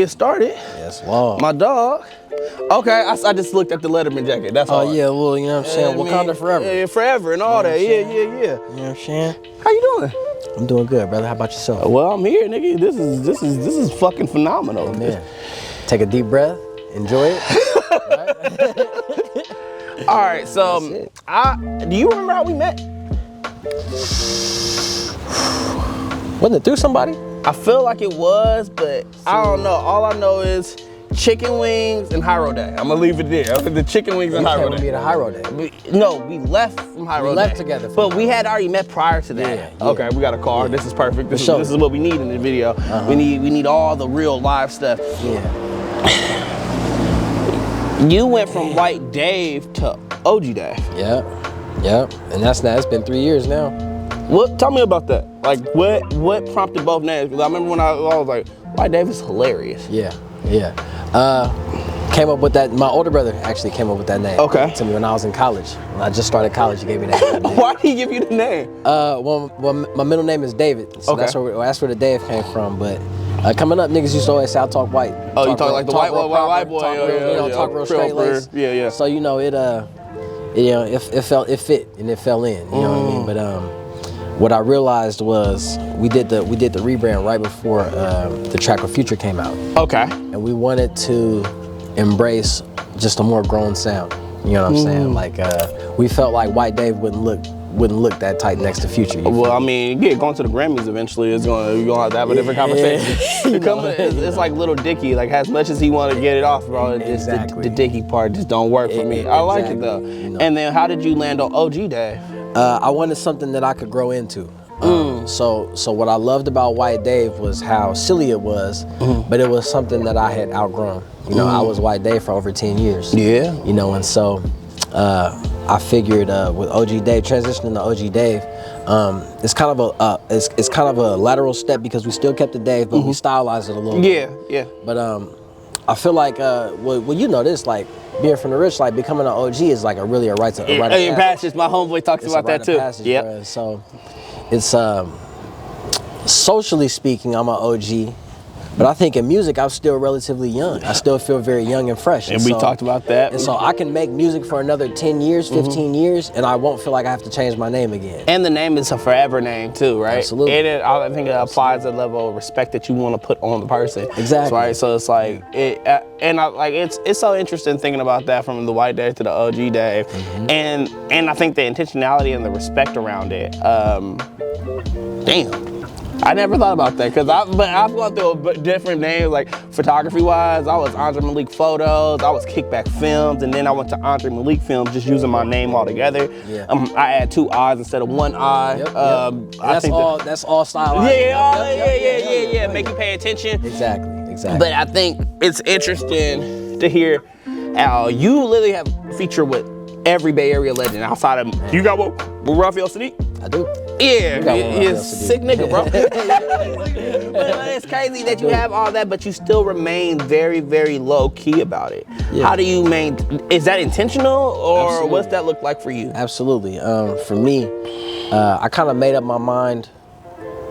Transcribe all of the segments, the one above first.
Get started. Yes, Lord. My dog. Okay, I just looked at the Letterman jacket. That's all. Oh, yeah, well, you know what I'm saying? Wakanda forever. Yeah, forever and all that. Yeah. You know what I'm saying? How you doing? I'm doing good, brother. How about yourself? Well, I'm here, nigga. This is fucking phenomenal. Amen. Take a deep breath. Enjoy it. All right, so do you remember how we met? Wasn't it through somebody? I feel like it was, but I don't know. All I know is chicken wings and Hyro Day. I'm gonna leave it there. The chicken wings and Hyro Day. We at a Hyro Day. We left from Hyro Day. We left together. But we had already met prior to that. Yeah. Okay, we got a car. Yeah. This is perfect. This is what we need in the video. We need all the real live stuff. Yeah. You went from White Dave to OG DAYV. Yep. And that's been 3 years now. Tell me about that. Like, what prompted both names? Because I remember when I was like, White Dave is hilarious. Yeah. Came up with that. My older brother actually came up with that name. Okay. To me when I was in college. When I just started college, he gave me that name. Why did he give you the name? Well, my middle name is David, so that's where the Dave came from. But coming up, niggas used to always say I talk white. Oh, you talk like the white boy. Talk real straight lace. Yeah. So it fit and it fell in. You know what I mean? But what I realized was we did the rebrand right before the track with Future came out. Okay. And we wanted to embrace just a more grown sound. You know what I'm saying? Like we felt like White Dave wouldn't look that tight next to Future. Well, I mean, going to the Grammys eventually you're gonna have to have a different conversation. It's like Little Dicky. Like as much as he want to get it off, bro, the Dicky part just don't work for me. I like it though. And then how did you land on OG DAYV? I wanted something that I could grow into. So what I loved about White Dave was how silly it was, but it was something that I had outgrown. You know, I was White Dave for over 10 years. Yeah. You know, and so I figured with OG DAYV, transitioning to OG DAYV, it's kind of a lateral step because we still kept the Dave, but we stylized it a little bit. Yeah. But I feel like well, you know this, like being from the rich, like becoming an OG is like a rite of passage. My homeboy talks about that too. Yeah. So it's socially speaking, I'm an OG. But I think in music, I'm still relatively young. I still feel very young and fresh. And we talked about that. And so I can make music for another 10 years, 15 years, and I won't feel like I have to change my name again. And the name is a forever name too, right? Absolutely. And I think it applies a level of respect that you want to put on the person. Exactly. Right. So it's like it's so interesting thinking about that from the White Dave to the OG DAYV, and I think the intentionality and the respect around it. Damn. I never thought about that because I've gone through different names, like photography-wise. I was Andre Malik Photos, I was Kickback Films, and then I went to Andre Malik Films, just using my name all together. Yeah. I add 2 eyes instead of 1 eye. Yep. That's all style. Yeah. Make you pay attention. Exactly. But I think it's interesting to hear how you literally have a feature with every Bay Area legend outside of you got one with Raphael Saadiq? I do. Yeah, he's a sick nigga, bro. But it's crazy that you have all that, but you still remain very, very low key about it. Yeah. How do you is that intentional, or Absolutely. What's that look like for you? Absolutely. For me, I kind of made up my mind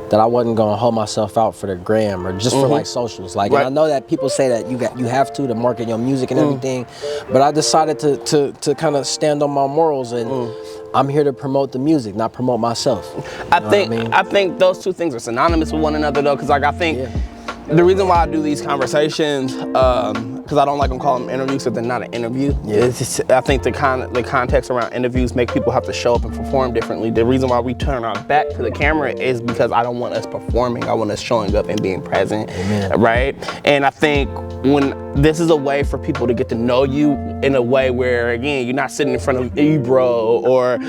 that I wasn't gonna hold myself out for the gram or just for like socials. Like, and I know that people say that you have to market your music and everything, but I decided to kind of stand on my morals and. I'm here to promote the music, not promote myself. I think those two things are synonymous with one another though, because like I think the reason why I do these conversations, because I don't like them calling them interviews because they're not an interview. Yeah. It's just, I think the context around interviews make people have to show up and perform differently. The reason why we turn our back to the camera is because I don't want us performing. I want us showing up and being present. Amen. Right? And I think when this is a way for people to get to know you in a way where, again, you're not sitting in front of Ebro or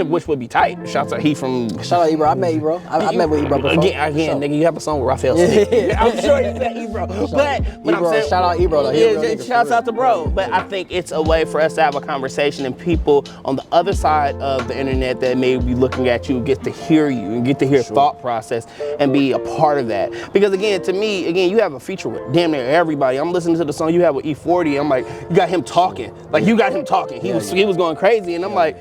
which would be tight. Shout out Ebro. I met Ebro. I met with Ebro before. Again, nigga, you have a song with Raphael Saadiq. I'm sure you met Ebro. But I'm saying, shout out Ebro though. Yeah, shouts out to bro. But I think it's a way for us to have a conversation and people on the other side of the internet that may be looking at you get to hear you and get to hear thought process and be a part of that. Because again, to me, you have a feature with damn near everybody. I'm listening to the song you have with E40. I'm like, you got him talking. Like you got him talking. He was going crazy, and I'm like,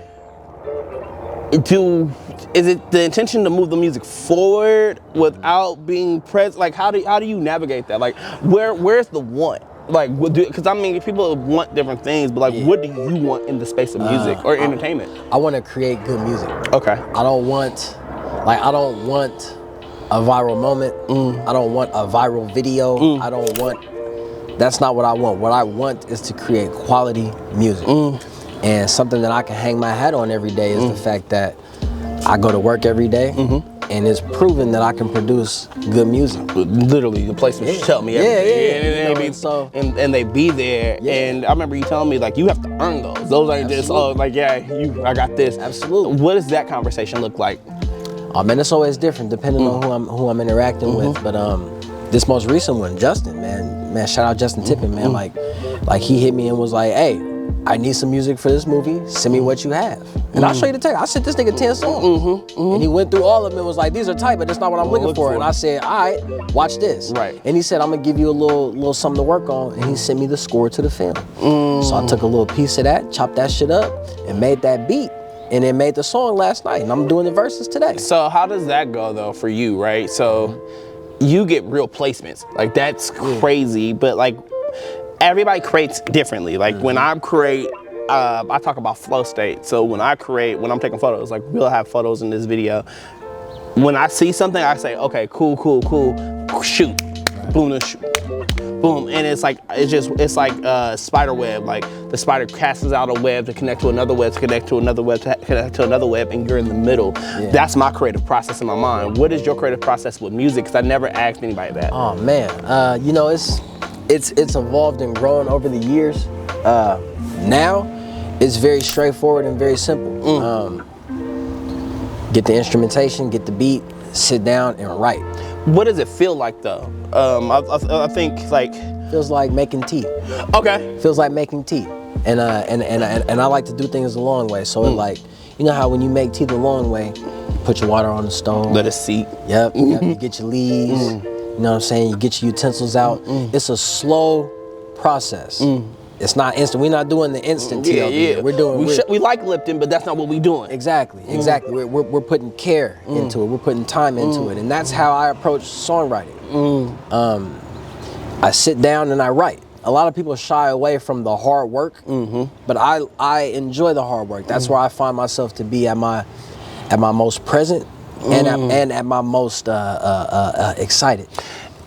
is it the intention to move the music forward without being present? Like, how do you navigate that? Like, where's the want? Like, because I mean, people want different things, but like, what do you want in the space of music or entertainment? I want to create good music. Okay. I don't want a viral moment. I don't want a viral video. I don't want. That's not what I want. What I want is to create quality music. And something that I can hang my hat on every day is the fact that I go to work every day, and it's proven that I can produce good music. Literally, the placements tell me everything. And they be there. And I remember you telling me, like, you have to earn those. Those ain't just, like, I got this. Absolutely. What does that conversation look like? Oh man, it's always different depending on who I'm interacting with. But this most recent one, Justin, man, shout out Justin Tippin, man. Like he hit me and was like, hey, I need some music for this movie. Send me what you have. And I'll show you the text. I sent this nigga 10 songs. And he went through all of them and was like, these are tight, but that's not what I'm looking for. And I said, all right, watch this. Right. And he said, I'm gonna give you a little something to work on. And he sent me the score to the film. So I took a little piece of that, chopped that shit up, and made that beat. And then made the song last night. And I'm doing the verses today. So how does that go though for you, right? So you get real placements. Like, that's crazy, but like, everybody creates differently. Like when I create, I talk about flow state. So when I create, when I'm taking photos, like we'll have photos in this video. When I see something, I say, okay, cool, shoot, boom, shoot, boom. And it's like spider web. Like the spider casts out a web to connect to another web, to connect to another web, to connect to another web, and you're in the middle. That's my creative process in my mind. What is your creative process with music? Because I never asked anybody that. Oh man, you know, it's evolved and grown over the years. Now, it's very straightforward and very simple. Get the instrumentation, get the beat, sit down and write. What does it feel like though? I think like feels like making tea. Okay. Feels like making tea, and I like to do things the long way. So it like, you know how when you make tea the long way, you put your water on the stove. Let it seep. Yep. You get your leaves. You know what I'm saying? You get your utensils out. It's a slow process. It's not instant. We're not doing the instant tea over here. We're doing. We like Lipton, but that's not what we're doing. Exactly. We're putting care into it. We're putting time into it, and that's how I approach songwriting. I sit down and I write. A lot of people shy away from the hard work, but I enjoy the hard work. That's where I find myself to be at my most present and at my most excited.